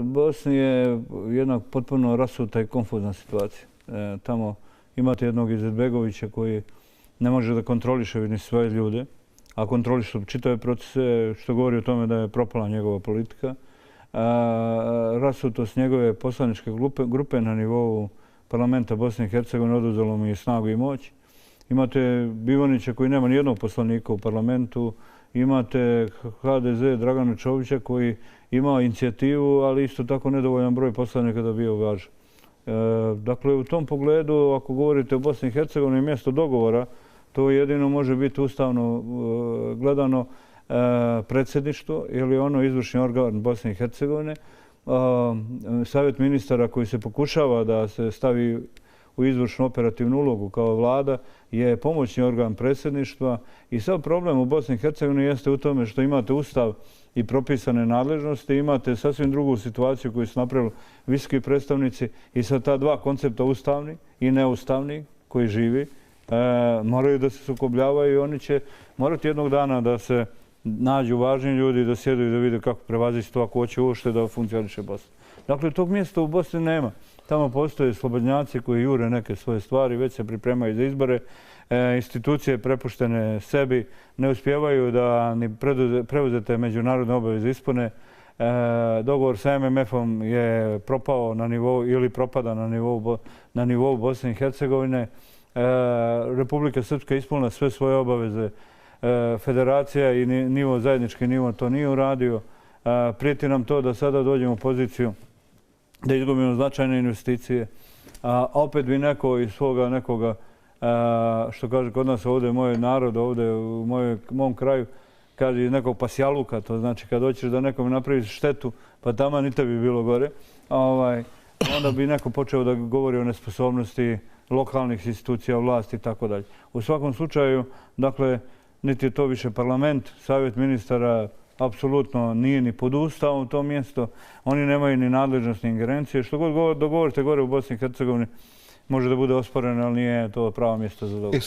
U Bosni je jedna potpuno rasuta i konfuzna situacija. Tamo imate jednog Izetbegovića koji ne može da kontroliše ni svoje ljude, a kontroliše čitave procese, što govori o tome da je propala njegova politika. Rasutost njegove poslaničke grupe na nivou parlamenta Bosne i Hercegovine oduzelo mu je snagu i moć. Imate Bivanića koji nema nijednog poslanika u parlamentu. Imate HDZ Dragana Čovića koji ima inicijativu, ali isto tako nedovoljan broj poslanika da bi uvažen. Dakle, u tom pogledu, ako govorite o Bosni i Hercegovini, mjesto dogovora, to jedino može biti ustavno gledano predsjedništvo ili ono izvršni organ Bosne i Hercegovine. Savjet ministara koji se pokušava da se stavi u izvršnu operativnu ulogu kao vlada je pomoćni organ predsjedništva i sav problem u Bosni i Hercegovini jeste u tome što imate ustav i propisane nadležnosti, imate sasvim drugu situaciju koju su napravili visoki predstavnici i sa ta dva koncepta ustavni i neustavni koji živi moraju da se sukobljavaju i oni će morati jednog dana da se nađu važni ljudi, da sjedu i da vide kako prevazići to ako hoće uopšte da funkcioniše Bosna. Dakle, tog mjesta u Bosni nema. Tamo postoje slobodnjaci koji jure neke svoje stvari, već se pripremaju za izbore. Institucije prepuštene sebi ne uspijevaju da ni preuzete međunarodne obaveze ispune. Dogovor sa MMF-om je propao na nivou ili propada na nivou Bosne i Hercegovine. Republika Srpska ispunila sve svoje obaveze. Federacija i zajednički nivo to nije uradio. Prijeti nam to da sada dođemo u poziciju da izgubimo značajne investicije. A opet bi neko iz svoga nekoga, što kaže kod nas ovdje, moj narod ovdje u mom kraju, kaže iz nekog pasjaluka, to znači kad hoćeš da nekom napraviš štetu, pa tamo ni tebi bilo gore, onda bi neko počeo da govori o nesposobnosti lokalnih institucija, vlasti i tako dalje. U svakom slučaju, dakle, niti je to više parlament, savjet ministara apsolutno nije ni pod ustavom u to mjesto. Oni nemaju ni nadležnost ni ingerencije. Što god dogovorite gore u Bosni i Hercegovini može da bude osporeno, ali nije to pravo mjesto za dogovor.